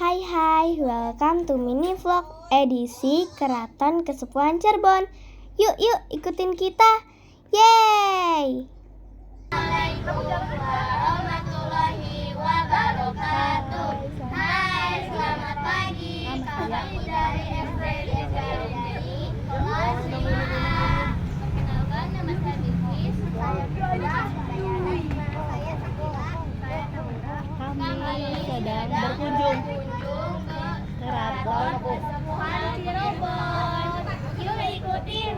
Hai hai, welcome to mini vlog edisi Keraton Kesepuhan Cirebon. Yuk ikutin kita. Yeay! Assalamualaikum warahmatullahi wabarakatuh. Hai, selamat pagi. Kami dari SD Garunyai kelas 5A. Perkenalkan, nama saya Bikris. Saya Fiona. Saya Sakila. Saya Tamara. Kami sedang berkunjung ke Keraton Kesepuhan Cirebon. Yuk ikutin.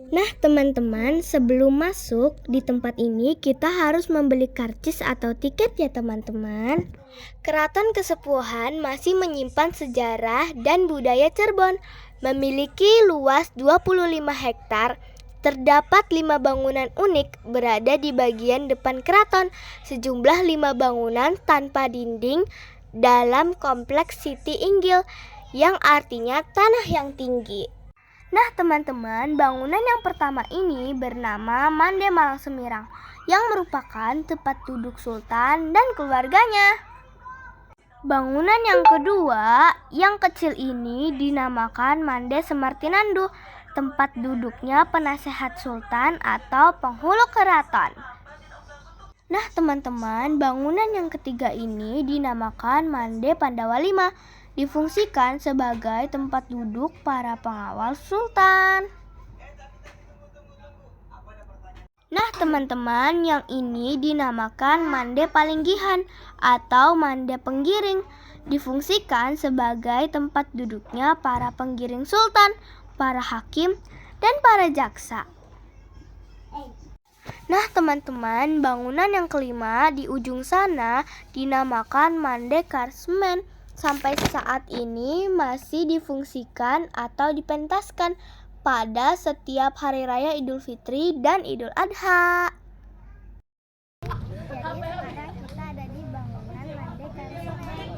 Nah teman-teman, sebelum masuk di tempat ini kita harus membeli karcis atau tiket ya teman-teman. Keraton Kesepuhan masih menyimpan sejarah dan budaya Cirebon. Memiliki luas 25 hektar. Terdapat 5 bangunan unik berada di bagian depan keraton. Sejumlah 5 bangunan tanpa dinding dalam kompleks Siti Inggil yang artinya tanah yang tinggi. Nah teman-teman, bangunan yang pertama ini bernama Mande Malang Semirang yang merupakan tempat duduk Sultan dan keluarganya. Bangunan yang kedua, yang kecil ini dinamakan Mande Semartinandu, tempat duduknya penasehat Sultan atau penghulu keraton. Nah teman-teman, bangunan yang ketiga ini dinamakan Mande Pandawa V, difungsikan sebagai tempat duduk para pengawal Sultan. Nah teman-teman, yang ini dinamakan Mande Palinggihan atau Mande Penggiring, difungsikan sebagai tempat duduknya para penggiring Sultan, para hakim, dan para jaksa. Nah teman-teman, bangunan yang kelima di ujung sana dinamakan Mande Karsemen. Sampai saat ini masih difungsikan atau dipentaskan pada setiap hari raya Idul Fitri dan Idul Adha. Jadi sekarang kita ada di bangunan Mande Karsemen.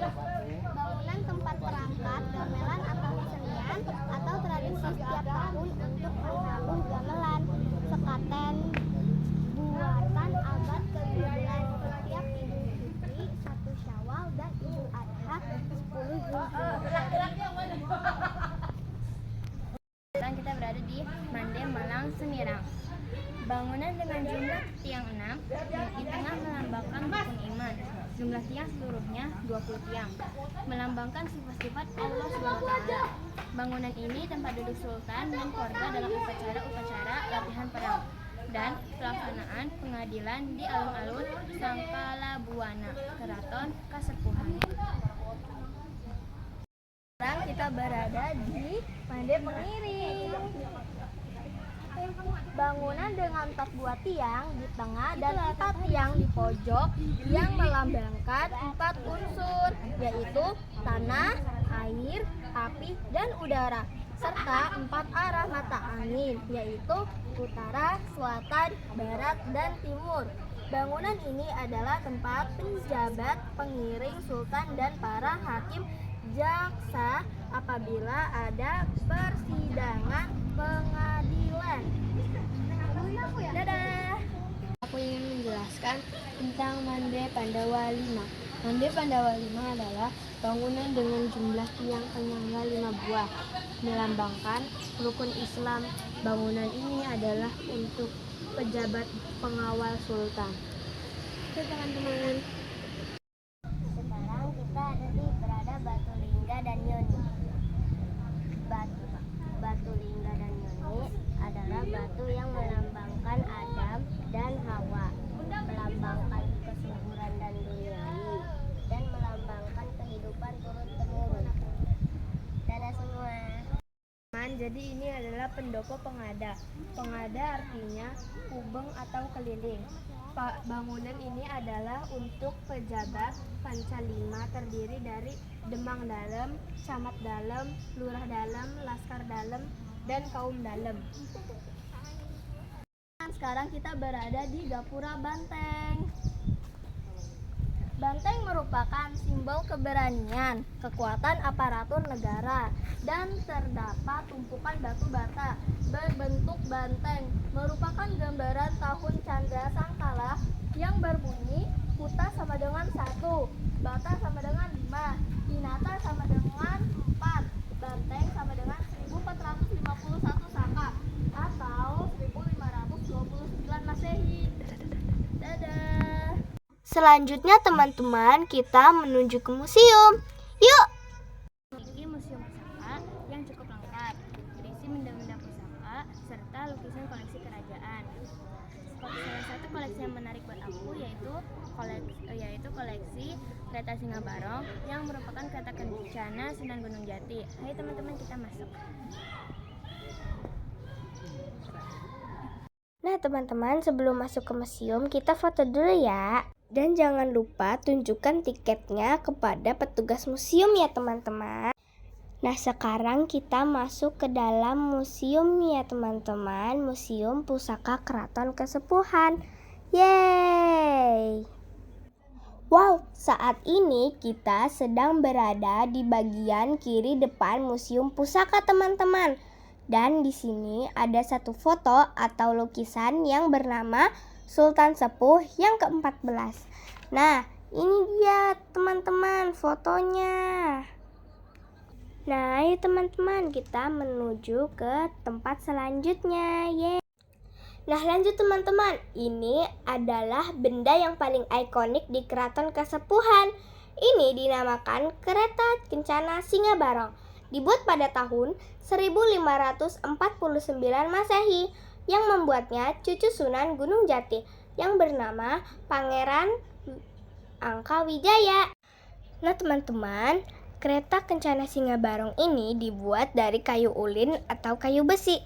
Bangunan tempat perangkat gamelan atau kesenian atau tradisi setiap tahun untuk menabuh gamelan sekaten buatan abad ke-15 setiap Idul Fitri, 1 Syawal dan Idul Adha 10 Zulhijjah. Sekarang kita berada di Mande Malang Semirang. Bangunan dengan jumlah tiang 6 yang di tengah melambangkan rukun iman. Jumlah tiang seluruhnya 20 tiang, melambangkan sifat-sifat Allah SWT. Bangunan ini tempat duduk Sultan dan keluarga dalam upacara-upacara latihan perang dan pelaksanaan pengadilan di alun-alun Sangkalabuana, Keraton Kasepuhan. Sekarang kita berada di Mande Pengiring. Bangunan dengan 4 buah tiang di tengah dan 4 tiang di pojok yang melambangkan 4 unsur, yaitu tanah, air, api, dan udara, serta 4 arah mata angin, yaitu utara, selatan, barat, dan timur. Bangunan ini adalah tempat penjabat, pengiring Sultan dan para hakim jaksa apabila ada persidangan pengadilan. Dadah. Aku ingin menjelaskan tentang Mande Pandawa V. Mande Pandawa V adalah bangunan dengan jumlah tiang penyangga 5 buah, melambangkan rukun Islam. Bangunan ini adalah untuk pejabat pengawal Sultan. Oke teman-teman. Sekarang kita ada di berada Batu Lingga dan Yoni. Batu Lingga dan Yoni adalah batu yang melambangkan Adam dan Hawa, melambangkan kesuburan dan duniawi, dan melambangkan kehidupan turun-temurun. Dadah semua. Jadi ini adalah pendopo pengada. Pengada artinya kubeng atau keliling. Bangunan ini adalah untuk pejabat Pancalima, terdiri dari Demang Dalem, Camat Dalem, Lurah Dalem, Laskar Dalem, dan Kaum Dalem. Sekarang kita berada di Gapura Banteng. Banteng merupakan simbol keberanian, kekuatan aparatur negara, dan terdapat tumpukan batu bata berbentuk banteng, merupakan gambaran tahun Candra Sangkala yang berbunyi Kuta sama dengan 1, Bata sama dengan 5, Selanjutnya teman-teman, kita menuju ke museum. Yuk! Memiliki museum pusaka yang cukup lengkap, berisi benda-benda pusaka serta lukisan koleksi kerajaan. Salah satu koleksi yang menarik buat aku yaitu koleksi kereta Singa Barong yang merupakan kereta kencana Sunan Gunung Jati. Hai teman-teman, kita masuk. Nah teman-teman, sebelum masuk ke museum kita foto dulu ya. Dan jangan lupa tunjukkan tiketnya kepada petugas museum ya teman-teman. Nah sekarang kita masuk ke dalam museum ya teman-teman. Museum Pusaka Keraton Kasepuhan. Yeay! Wow, saat ini kita sedang berada di bagian kiri depan Museum Pusaka teman-teman. Dan di sini ada satu foto atau lukisan yang bernama Sultan Sepuh yang ke-14. Nah, ini dia teman-teman fotonya. Nah, ayo teman-teman kita menuju ke tempat selanjutnya. Yeay. Nah, lanjut teman-teman. Ini adalah benda yang paling ikonik di Keraton Kasepuhan. Ini dinamakan Kereta Kencana Singa Barong. Dibuat pada tahun 1549 Masehi, yang membuatnya cucu Sunan Gunung Jati yang bernama Pangeran Angkawijaya. Nah teman-teman, kereta Kencana Singa Barong ini dibuat dari kayu ulin atau kayu besi.